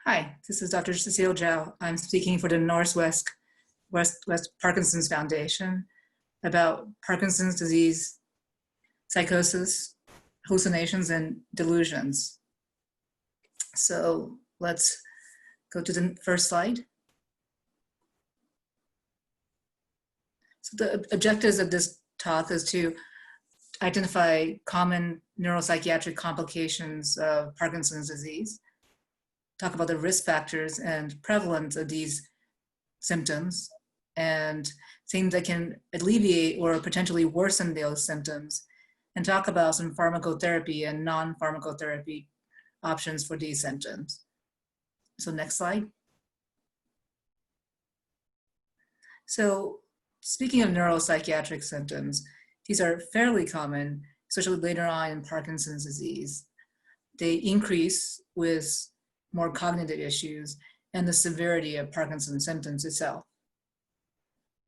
Hi, this is Dr. Cecile Zhao. I'm speaking for the West Parkinson's Foundation about Parkinson's disease, psychosis, hallucinations, and delusions. So let's go to the first slide. So the objectives of this talk is to identify common neuropsychiatric complications of Parkinson's disease, talk about the risk factors and prevalence of these symptoms, and things that can alleviate or potentially worsen those symptoms, and talk about some pharmacotherapy and non-pharmacotherapy options for these symptoms. So next slide. So speaking of neuropsychiatric symptoms, these are fairly common, especially later on in Parkinson's disease. They increase with more cognitive issues and the severity of Parkinson's symptoms itself.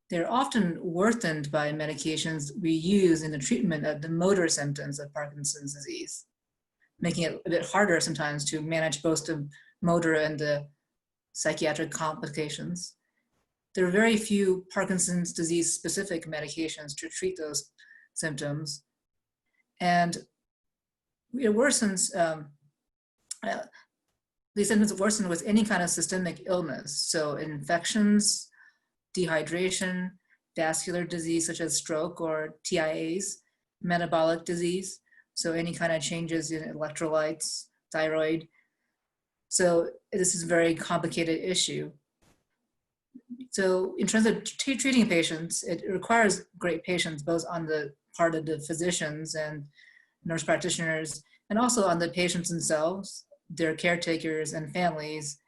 They're often worsened by medications we use in the treatment of the motor symptoms of Parkinson's disease, making it a bit harder sometimes to manage both the motor and the psychiatric complications. There are very few Parkinson's disease specific medications to treat those symptoms. And it worsens, these symptoms worsen with any kind of systemic illness. So infections, dehydration, vascular disease such as stroke or TIAs, metabolic disease, so any kind of changes in electrolytes, thyroid. So this is a very complicated issue. So in terms of treating patients, it requires great patience, both on the part of the physicians and nurse practitioners, and also on the patients themselves, their caretakers and families.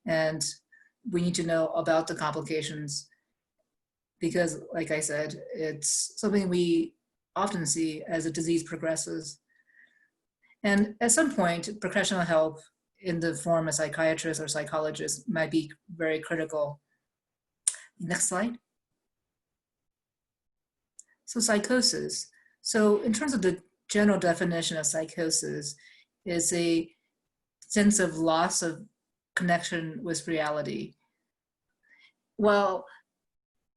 And we need to know about the complications because, like I said, it's something we often see as the disease progresses. And at some point, professional help in the form of psychiatrists or psychologists might be very critical. Next slide. So psychosis. So in terms of the general definition of psychosis, is a sense of loss of connection with reality. While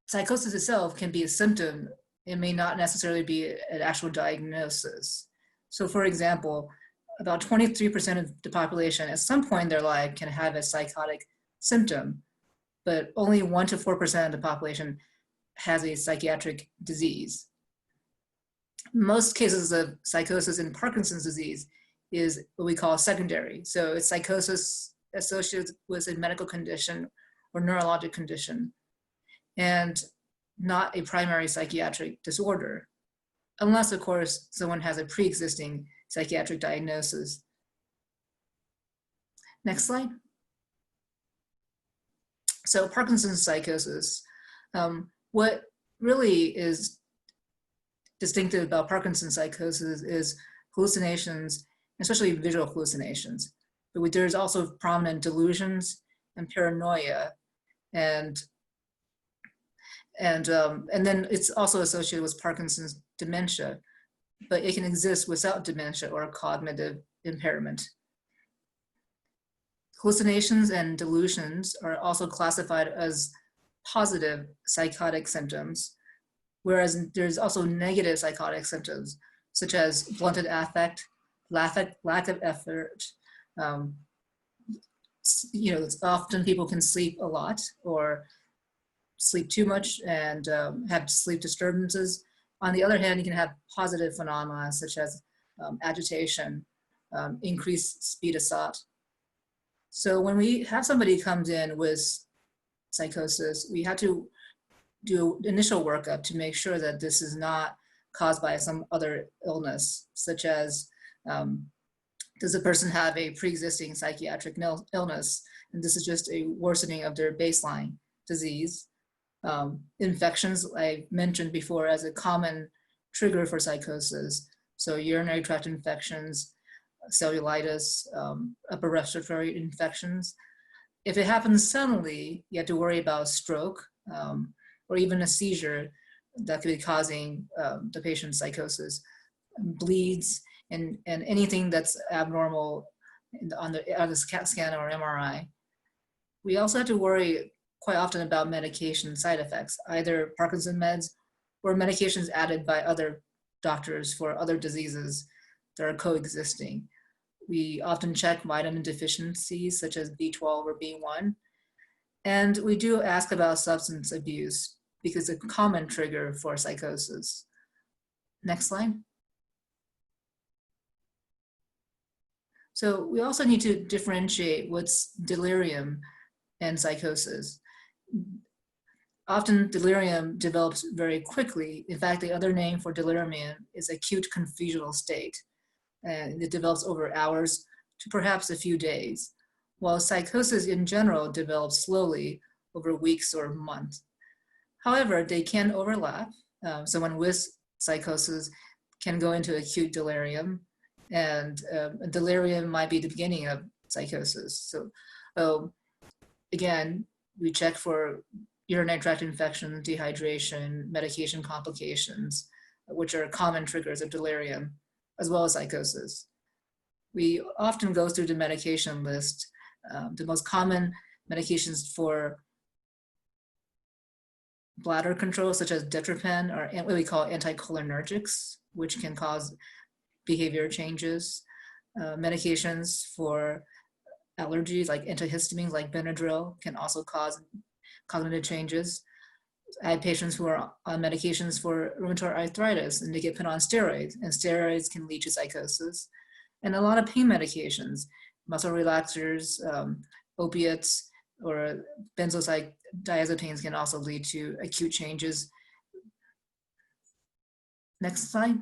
psychosis itself can be a symptom, it may not necessarily be an actual diagnosis. So for example, about 23% of the population at some point in their life can have a psychotic symptom, but only 1 to 4% of the population has a psychiatric disease. Most cases of psychosis in Parkinson's disease is what we call secondary. So it's psychosis associated with a medical condition or neurologic condition, and not a primary psychiatric disorder, unless, of course, someone has a pre-existing psychiatric diagnosis. Next slide. So Parkinson's psychosis, what really is distinctive about Parkinson's psychosis is hallucinations, especially visual hallucinations. But there's also prominent delusions and paranoia, and then it's also associated with Parkinson's dementia, but it can exist without dementia or cognitive impairment. Hallucinations and delusions are also classified as positive psychotic symptoms, whereas there's also negative psychotic symptoms, such as blunted affect, lack of effort. Often people can sleep a lot or sleep too much and have sleep disturbances. On the other hand, you can have positive phenomena such as agitation, increased speed of thought. So when we have somebody comes in with psychosis, we have to do initial workup to make sure that this is not caused by some other illness, such as does the person have a pre-existing psychiatric illness, and this is just a worsening of their baseline disease. Infections, I mentioned before, as a common trigger for psychosis. So urinary tract infections, cellulitis, upper respiratory infections. If it happens suddenly, you have to worry about stroke or even a seizure that could be causing the patient's psychosis, bleeds, and anything that's abnormal on the CAT scan or MRI. We also have to worry quite often about medication side effects, either Parkinson meds or medications added by other doctors for other diseases that are coexisting. We often check vitamin deficiencies such as B12 or B1. And we do ask about substance abuse because it's a common trigger for psychosis. Next slide. So we also need to differentiate what's delirium and psychosis. Often delirium develops very quickly. In fact, the other name for delirium is acute confusional state. And it develops over hours to perhaps a few days, while psychosis in general develops slowly over weeks or months. However, they can overlap. Someone with psychosis can go into acute delirium, and delirium might be the beginning of psychosis. So again, we check for urinary tract infection, dehydration, medication complications, which are common triggers of delirium, as well as psychosis. We often go through the medication list. The most common medications for bladder control, such as Detropan, are what we call anticholinergics, which can cause behavior changes. Medications for allergies, like antihistamines, like Benadryl, can also cause cognitive changes. I had patients who are on medications for rheumatoid arthritis, and they get put on steroids, and steroids can lead to psychosis. And a lot of pain medications, muscle relaxers, opiates, or benzodiazepines can also lead to acute changes. Next slide.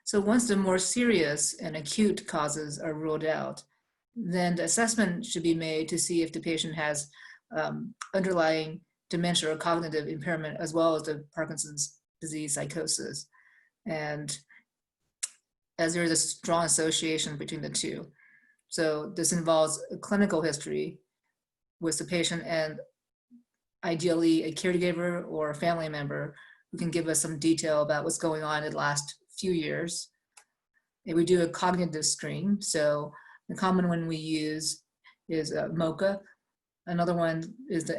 So once the more serious and acute causes are ruled out, then the assessment should be made to see if the patient has underlying dementia or cognitive impairment, as well as the Parkinson's disease psychosis. And as there is a strong association between the two. So this involves a clinical history with the patient and ideally a caregiver or a family member who can give us some detail about what's going on in the last few years. And we do a cognitive screen. So the common one we use is MoCA. Another one is the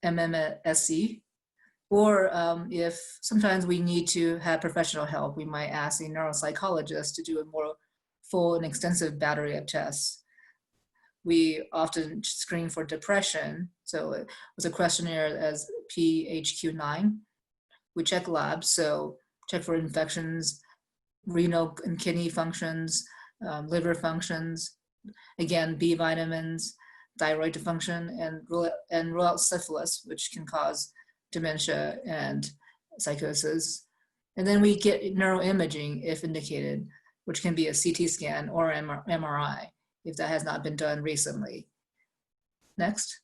MMSE. Or if sometimes we need to have professional help, we might ask a neuropsychologist to do a more full and extensive battery of tests. We often screen for depression. So it was a questionnaire as PHQ-9. We check labs, so check for infections, renal and kidney functions, liver functions, again, B vitamins, thyroid dysfunction, and rule out syphilis, which can cause dementia and psychosis. And then we get neuroimaging if indicated, which can be a CT scan or MRI if that has not been done recently. Next.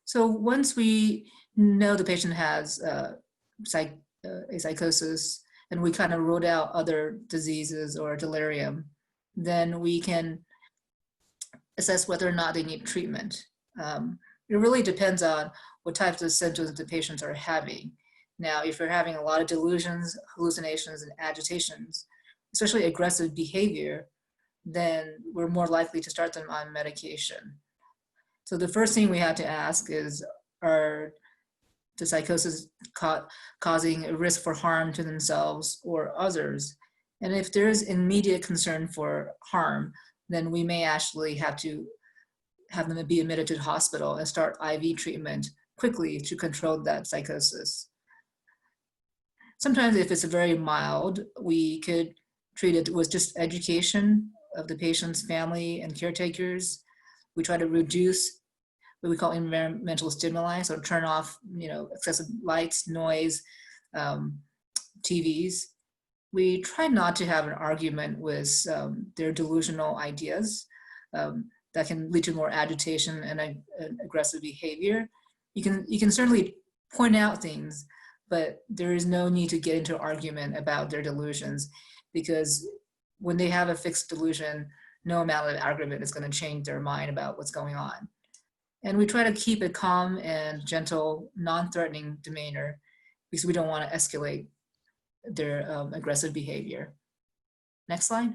So once we know the patient has a psychosis and we kind of ruled out other diseases or delirium, then we can assess whether or not they need treatment. It really depends on what types of symptoms the patients are having. Now, if you're having a lot of delusions, hallucinations, and agitations, especially aggressive behavior, then we're more likely to start them on medication. So the first thing we have to ask is, are the psychosis causing a risk for harm to themselves or others? And if there is immediate concern for harm, then we may actually have to have them be admitted to the hospital and start IV treatment quickly to control that psychosis. Sometimes if it's very mild, we could treat it with just education of the patient's family and caretakers. We try to reduce what we call environmental stimuli, so turn off, excessive lights, noise, TVs. We try not to have an argument with their delusional ideas. That can lead to more agitation and aggressive behavior. You can certainly point out things, but there is no need to get into argument about their delusions, because when they have a fixed delusion, no amount of argument is going to change their mind about what's going on. And we try to keep a calm and gentle, non-threatening demeanor, because we don't want to escalate their aggressive behavior. Next slide.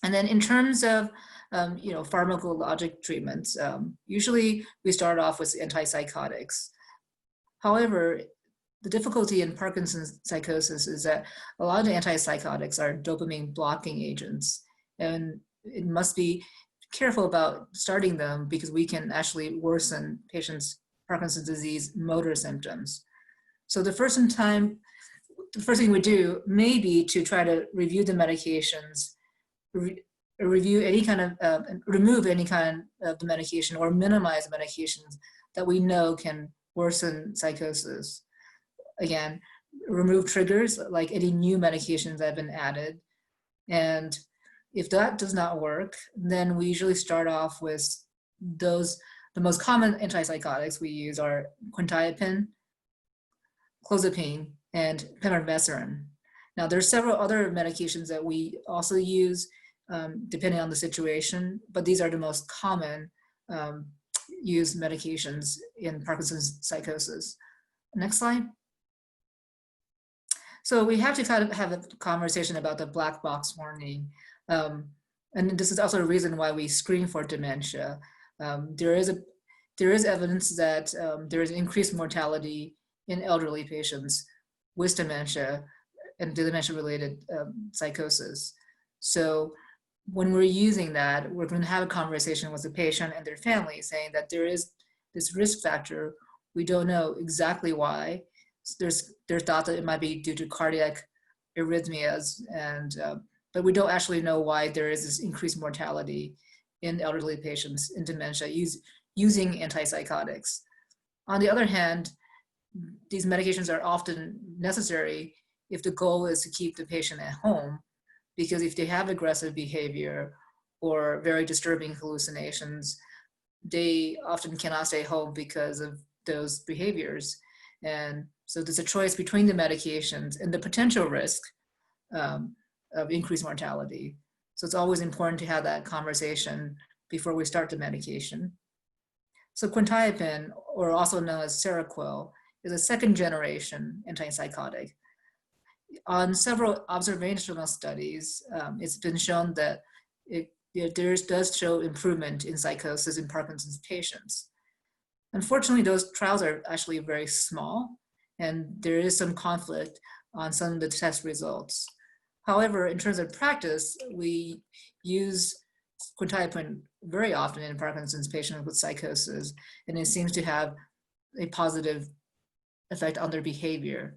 And then in terms of pharmacologic treatments, usually we start off with antipsychotics. However, the difficulty in Parkinson's psychosis is that a lot of the antipsychotics are dopamine blocking agents, and it must be careful about starting them because we can actually worsen patients' Parkinson's disease motor symptoms. So the first thing we do may be to try to review the medications, review any kind of, remove any kind of the medication or minimize medications that we know can worsen psychosis. Again, remove triggers like any new medications that have been added. And if that does not work, then we usually start off with the most common antipsychotics we use are quetiapine, clozapine, and pimavanserin. Now, there's several other medications that we also use depending on the situation, but these are the most common used medications in Parkinson's psychosis. Next slide. So we have to kind of have a conversation about the black box warning. And this is also a reason why we screen for dementia. There is evidence that there is increased mortality in elderly patients with dementia and dementia-related psychosis. So when we're using that, we're going to have a conversation with the patient and their family saying that there is this risk factor. We don't know exactly why. There's thought that it might be due to cardiac arrhythmias, but we don't actually know why there is this increased mortality in elderly patients in dementia using antipsychotics. On the other hand, these medications are often necessary if the goal is to keep the patient at home, because if they have aggressive behavior or very disturbing hallucinations, they often cannot stay home because of those behaviors. And so there's a choice between the medications and the potential risk of increased mortality. So it's always important to have that conversation before we start the medication. So quetiapine, or also known as Seroquel, is a second-generation antipsychotic. On several observational studies, it's been shown that it does show improvement in psychosis in Parkinson's patients. Unfortunately, those trials are actually very small, and there is some conflict on some of the test results. However, in terms of practice, we use quetiapine very often in Parkinson's patients with psychosis, and it seems to have a positive effect on their behavior.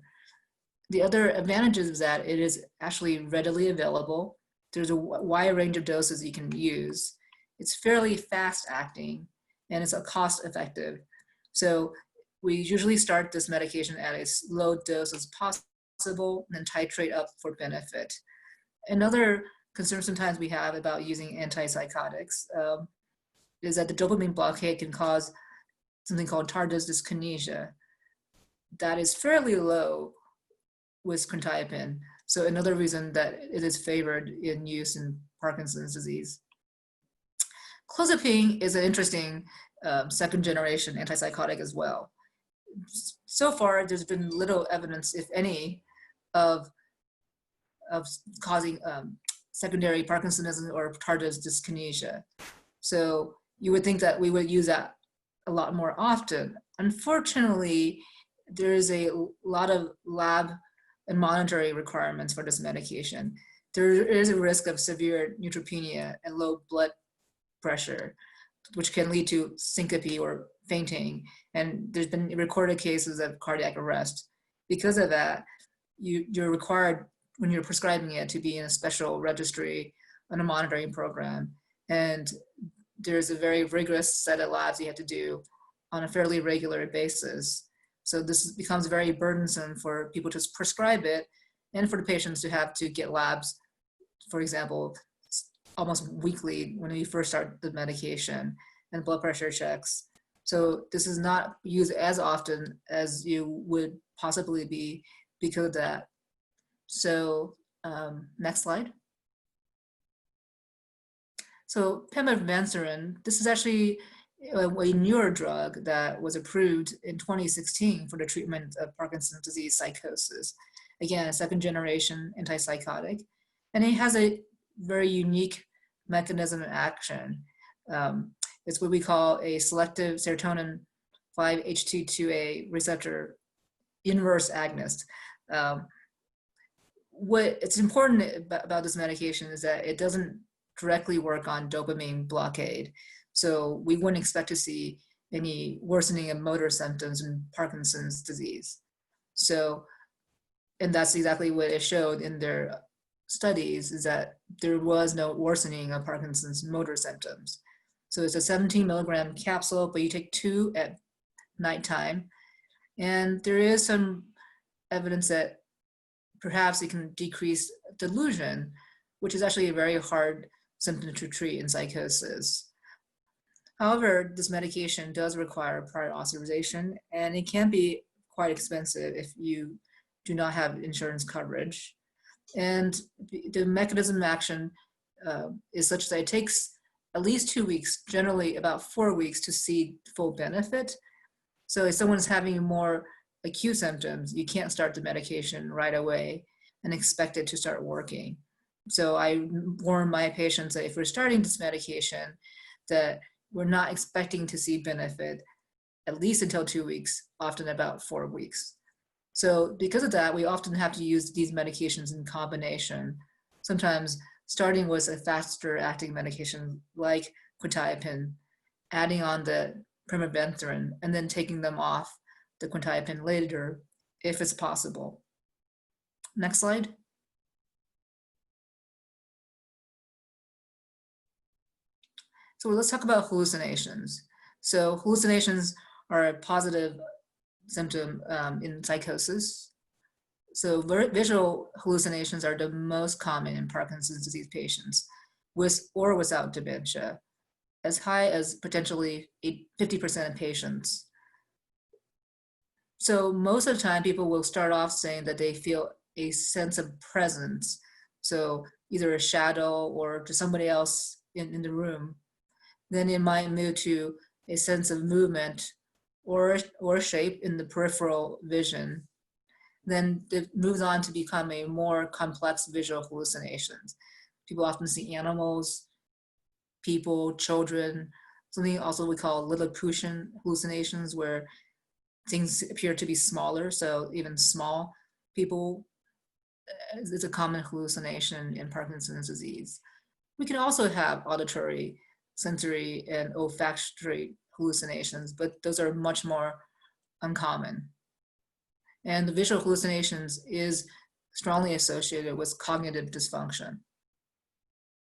The other advantages is that it is actually readily available. There's a wide range of doses you can use. It's fairly fast acting, and it's cost effective. So we usually start this medication at as low dose as possible and then titrate up for benefit. Another concern sometimes we have about using antipsychotics is that the dopamine blockade can cause something called tardive dyskinesia. That is fairly low with quetiapine. So another reason that it is favored in use in Parkinson's disease. Clozapine is an interesting second-generation antipsychotic as well. So far, there's been little evidence, if any, of causing secondary Parkinsonism or tardive dyskinesia. So you would think that we would use that a lot more often. Unfortunately, there is a lot of lab and monitoring requirements for this medication. There is a risk of severe neutropenia and low blood pressure, which can lead to syncope or fainting. And there's been recorded cases of cardiac arrest. Because of that, you're required, when you're prescribing it, to be in a special registry on a monitoring program. And there's a very rigorous set of labs you have to do on a fairly regular basis. So this becomes very burdensome for people to prescribe it and for the patients to have to get labs, for example, almost weekly when you first start the medication, and blood pressure checks. So this is not used as often as you would possibly be because of that. So next slide. So pimavanserin, this is actually a newer drug that was approved in 2016 for the treatment of Parkinson's disease psychosis. Again, a second-generation antipsychotic. And it has a very unique mechanism of action. It's what we call a selective serotonin 5-HT2A receptor inverse agonist. What it's important about this medication is that it doesn't directly work on dopamine blockade. So we wouldn't expect to see any worsening of motor symptoms in Parkinson's disease. So, and that's exactly what it showed in their studies, is that there was no worsening of Parkinson's motor symptoms. So it's a 17 milligram capsule, but you take 2 at nighttime. And there is some evidence that perhaps it can decrease delusion, which is actually a very hard symptom to treat in psychosis. However, this medication does require prior authorization, and it can be quite expensive if you do not have insurance coverage. And the mechanism of action is such that it takes at least 2 weeks, generally about 4 weeks, to see full benefit. So if someone's having more acute symptoms, you can't start the medication right away and expect it to start working. So I warn my patients that if we're starting this medication, that we're not expecting to see benefit at least until 2 weeks, often about 4 weeks. So because of that, we often have to use these medications in combination, sometimes starting with a faster acting medication like quetiapine, adding on the pimavanserin, and then taking them off the quetiapine later if it's possible. Next slide. So let's talk about hallucinations. So hallucinations are a positive symptom in psychosis. So visual hallucinations are the most common in Parkinson's disease patients, with or without dementia, as high as potentially 50% of patients. So most of the time, people will start off saying that they feel a sense of presence. So either a shadow or to somebody else in the room. Then it might move to a sense of movement or shape in the peripheral vision. Then it moves on to become a more complex visual hallucinations. People often see animals, people, children, something also we call Lilliputian hallucinations, where things appear to be smaller, so even small people is a common hallucination in Parkinson's disease. We can also have auditory, sensory, and olfactory hallucinations, but those are much more uncommon. And the visual hallucinations is strongly associated with cognitive dysfunction.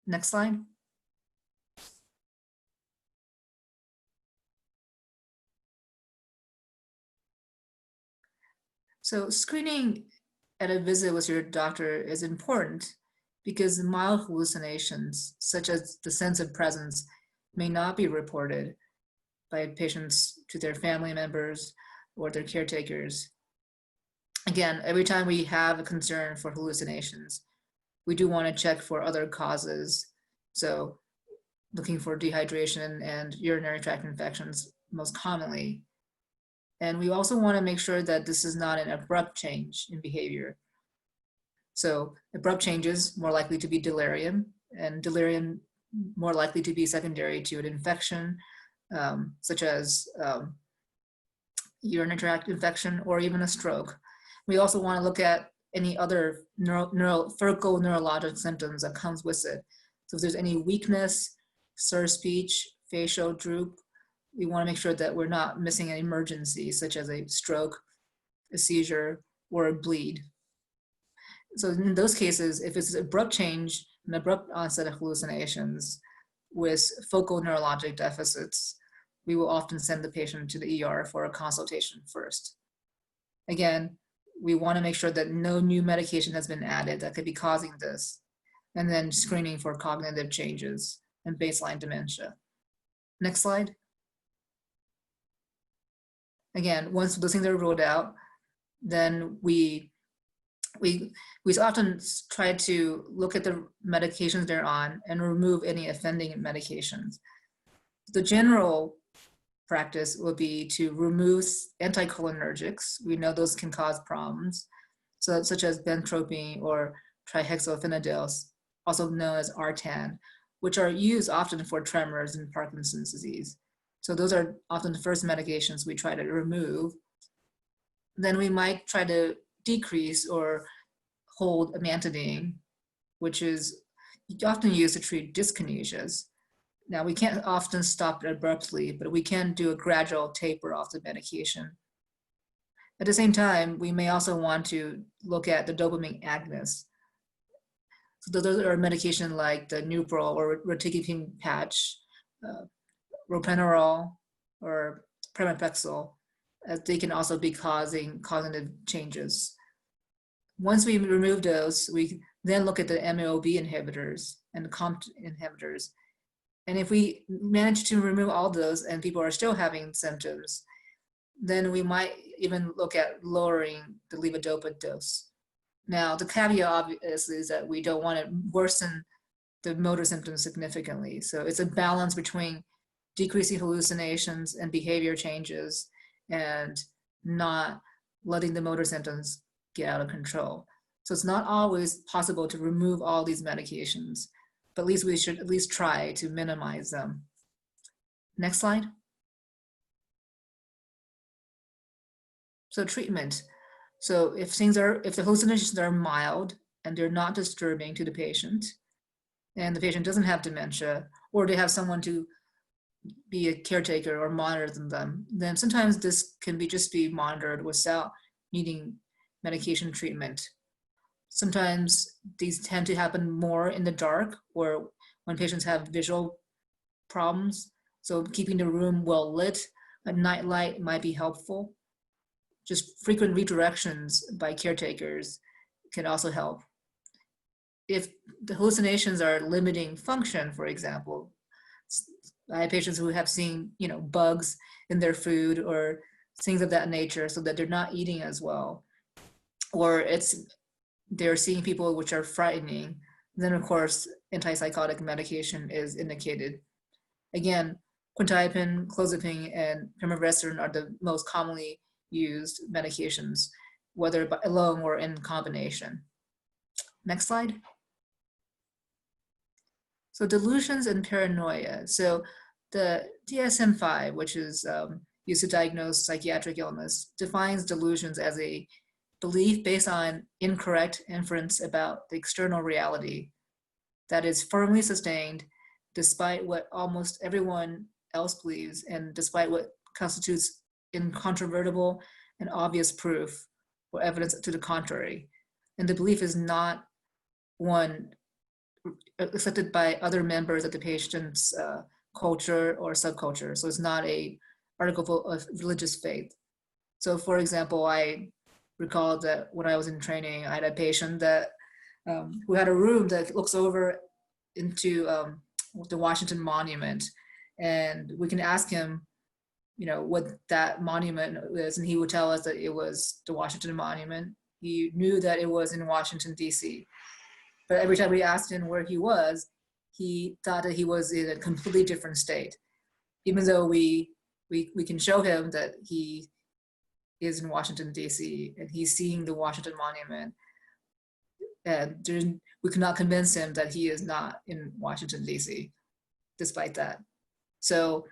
Next slide. So screening at a visit with your doctor is important because mild hallucinations, such as the sense of presence, may not be reported by patients to their family members or their caretakers. Again, every time we have a concern for hallucinations, we do want to check for other causes. So looking for dehydration and urinary tract infections most commonly. And we also want to make sure that this is not an abrupt change in behavior. So abrupt changes more likely to be delirium, and delirium more likely to be secondary to an infection, such as urinary tract infection or even a stroke. We also want to look at any other focal neurologic symptoms that comes with it. So if there's any weakness, slurred speech, facial droop, we want to make sure that we're not missing an emergency, such as a stroke, a seizure, or a bleed. So in those cases, if it's an abrupt change, an abrupt onset of hallucinations with focal neurologic deficits, we will often send the patient to the ER for a consultation first. Again, we want to make sure that no new medication has been added that could be causing this, and then screening for cognitive changes and baseline dementia. Next slide. Again, once those things are ruled out, then we often try to look at the medications they're on and remove any offending medications. The general practice will be to remove anticholinergics. We know those can cause problems, so such as benztropine or trihexyphenidyls, also known as Artan, which are used often for tremors and Parkinson's disease. So those are often the first medications we try to remove. Then we might try to decrease or hold amantadine, which is often used to treat dyskinesias. Now, we can't often stop it abruptly, but we can do a gradual taper off the medication. At the same time, we may also want to look at the dopamine agonists. So those are medication like the Nuprol or rotigipine patch, ropenetrol, or pramipexole, as they can also be causing cognitive changes. Once we remove those, we then look at the MAOB inhibitors and the COMT inhibitors. And if we manage to remove all those and people are still having symptoms, then we might even look at lowering the levodopa dose. Now, the caveat obviously is that we don't want to worsen the motor symptoms significantly. So it's a balance between decreasing hallucinations and behavior changes and not letting the motor symptoms get out of control. So it's not always possible to remove all these medications, but at least we should at least try to minimize them. Next slide. So treatment. So if the hallucinations are mild and they're not disturbing to the patient, and the patient doesn't have dementia, or they have someone to be a caretaker or monitor them, then sometimes this can just be monitored without needing medication treatment. Sometimes these tend to happen more in the dark or when patients have visual problems. So keeping the room well lit, a night light might be helpful. Just frequent redirections by caretakers can also help. If the hallucinations are limiting function, for example, I have patients who have seen, bugs in their food or things of that nature, so that they're not eating as well, or they're seeing people which are frightening, then of course antipsychotic medication is indicated. Again, quetiapine, clozapine, and pimavanserin are the most commonly used medications, whether alone or in combination. Next slide. So delusions and paranoia. So the DSM-5, which is used to diagnose psychiatric illness, defines delusions as a belief based on incorrect inference about the external reality that is firmly sustained despite what almost everyone else believes and despite what constitutes incontrovertible and obvious proof or evidence to the contrary. And the belief is not one accepted by other members of the patient's culture or subculture. So it's not a article of religious faith. So for example, I recall that when I was in training, I had a patient that who had a room that looks over into the Washington Monument, and we can ask him, what that monument is, and he would tell us that it was the Washington Monument. He knew that it was in Washington, D.C. But every time we asked him where he was, he thought that he was in a completely different state, even though we can show him that he is in Washington, D.C., and he's seeing the Washington Monument. And we could not convince him that he is not in Washington, D.C., despite that. So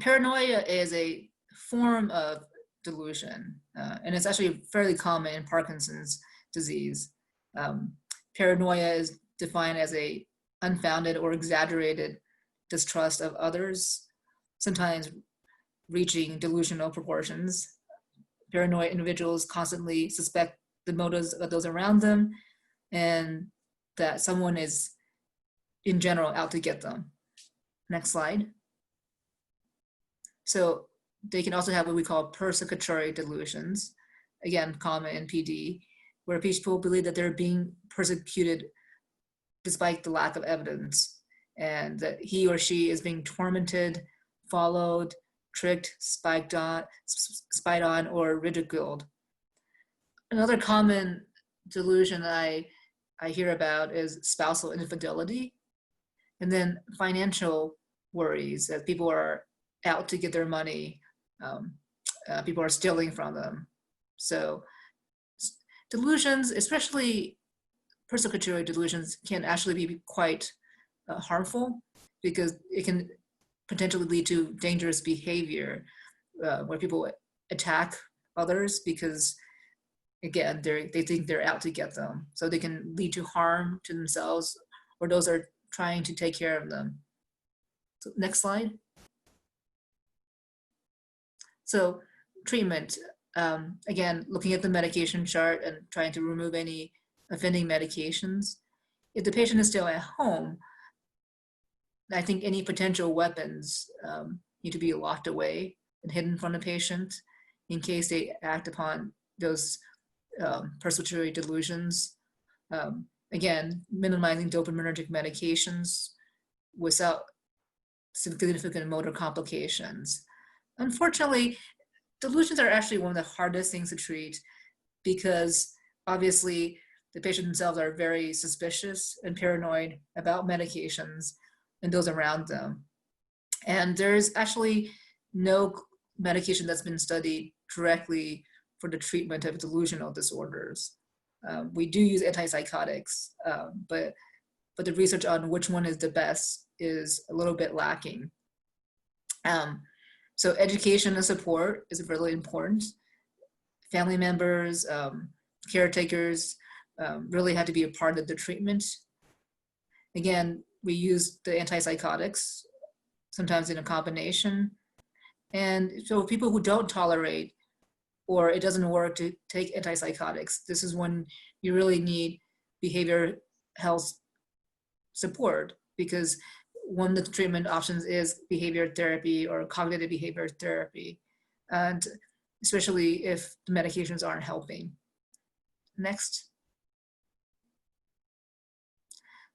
paranoia is a form of delusion, and it's actually fairly common in Parkinson's disease. Paranoia is defined as a unfounded or exaggerated distrust of others, sometimes reaching delusional proportions. Paranoid individuals constantly suspect the motives of those around them and that someone is, in general, out to get them. Next slide. So they can also have what we call persecutory delusions, again, common in PD, where people believe that they're being persecuted despite the lack of evidence, and that he or she is being tormented, followed, tricked, spied on, or ridiculed. Another common delusion I hear about is spousal infidelity, and then financial worries, that people are out to get their money, people are stealing from them. So delusions, especially persecutory delusions can actually be quite harmful, because it can potentially lead to dangerous behavior, where people attack others because, again, they think they're out to get them. So they can lead to harm to themselves or those are trying to take care of them. So next slide. So treatment, again, looking at the medication chart and trying to remove any offending medications. If the patient is still at home, I think any potential weapons need to be locked away and hidden from the patient in case they act upon those persecutory delusions. Again, minimizing dopaminergic medications without significant motor complications. Unfortunately, delusions are actually one of the hardest things to treat because obviously the patients themselves are very suspicious and paranoid about medications and those around them. And there's actually no medication that's been studied directly for the treatment of delusional disorders. We do use antipsychotics, but the research on which one is the best is a little bit lacking. So education and support is really important. Family members, caretakers really have to be a part of the treatment. Again, we use the antipsychotics, sometimes in a combination. And so people who don't tolerate or it doesn't work to take antipsychotics, this is when you really need behavior health support, because one of the treatment options is behavior therapy or cognitive behavior therapy, and especially if the medications aren't helping. Next.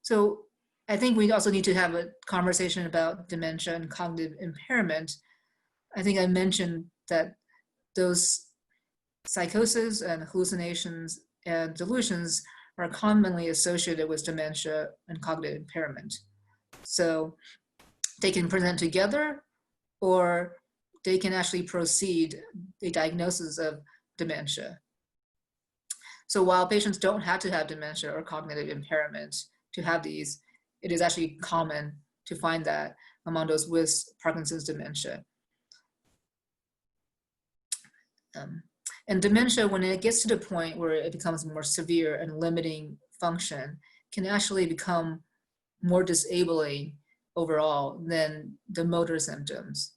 So I think we also need to have a conversation about dementia and cognitive impairment. I think I mentioned that those psychosis and hallucinations and delusions are commonly associated with dementia and cognitive impairment. So they can present together, or they can actually precede the diagnosis of dementia. So while patients don't have to have dementia or cognitive impairment to have these, it is actually common to find that among those with Parkinson's dementia. And dementia, when it gets to the point where it becomes more severe and limiting function, can actually become more disabling overall than the motor symptoms.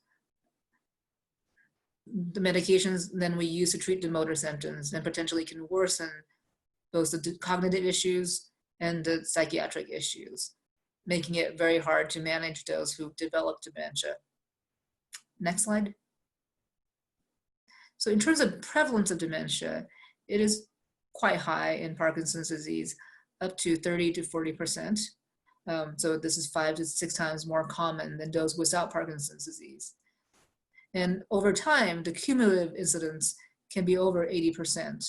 The medications then we use to treat the motor symptoms then potentially can worsen both the cognitive issues and the psychiatric issues, making it very hard to manage those who develop dementia. Next slide. So in terms of prevalence of dementia, it is quite high in Parkinson's disease, up to 30 to 40%. So this is 5 to 6 times more common than those without Parkinson's disease. And over time, the cumulative incidence can be over 80%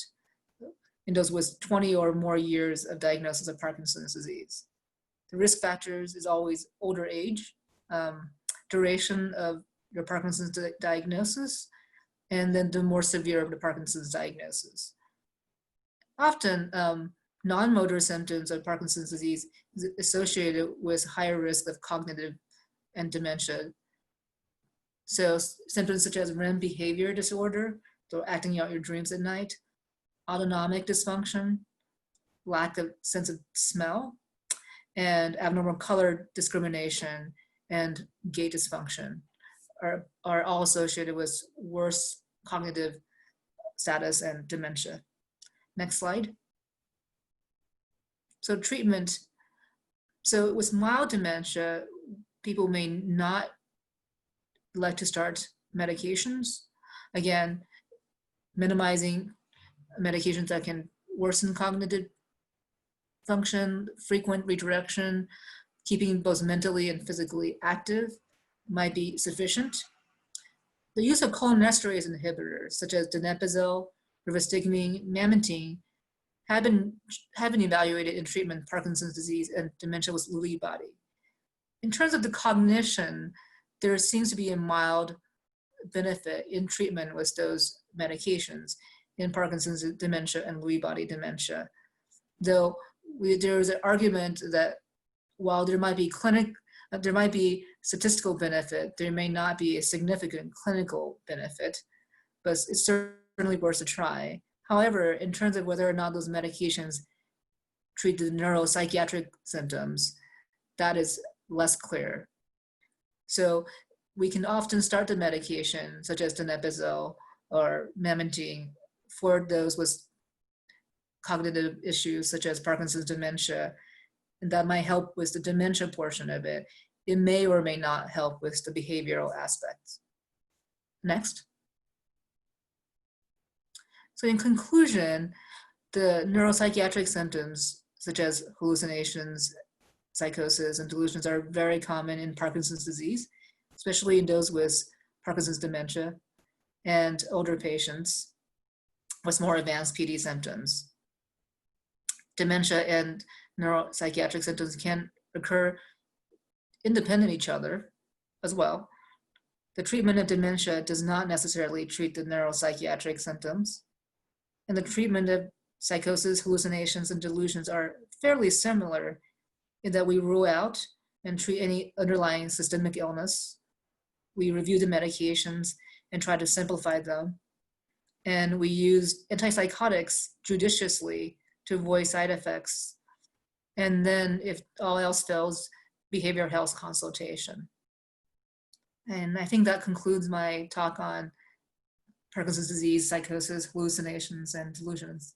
in those with 20 or more years of diagnosis of Parkinson's disease. The risk factors is always older age, duration of your Parkinson's diagnosis, and then the more severe of the Parkinson's diagnosis. Often, non-motor symptoms of Parkinson's disease is associated with higher risk of cognitive and dementia. So symptoms such as REM behavior disorder, so acting out your dreams at night, autonomic dysfunction, lack of sense of smell, and abnormal color discrimination and gait dysfunction are all associated with worse cognitive status and dementia. Next slide. So treatment. So with mild dementia, people may not like to start medications. Again, minimizing medications that can worsen cognitive function, frequent redirection, keeping both mentally and physically active might be sufficient. The use of cholinesterase inhibitors, such as donepezil, rivastigmine, memantine, have been evaluated in treatment of Parkinson's disease and dementia with Lewy body. In terms of the cognition, there seems to be a mild benefit in treatment with those medications in Parkinson's dementia and Lewy body dementia. Though there is an argument that while there might be statistical benefit, there may not be a significant clinical benefit, but it's certainly worth a try. However, in terms of whether or not those medications treat the neuropsychiatric symptoms, that is less clear. So we can often start the medication, such as donepezil or memantine, for those with cognitive issues such as Parkinson's dementia, and that might help with the dementia portion of it. It may or may not help with the behavioral aspects. Next. So in conclusion, the neuropsychiatric symptoms such as hallucinations, psychosis, and delusions are very common in Parkinson's disease, especially in those with Parkinson's dementia and older patients with more advanced PD symptoms. Dementia and neuropsychiatric symptoms can occur independent of each other as well. The treatment of dementia does not necessarily treat the neuropsychiatric symptoms, and the treatment of psychosis, hallucinations, and delusions are fairly similar in that we rule out and treat any underlying systemic illness. We review the medications and try to simplify them. And we use antipsychotics judiciously to avoid side effects. And then if all else fails, behavioral health consultation. And I think that concludes my talk on Parkinson's disease, psychosis, hallucinations, and delusions.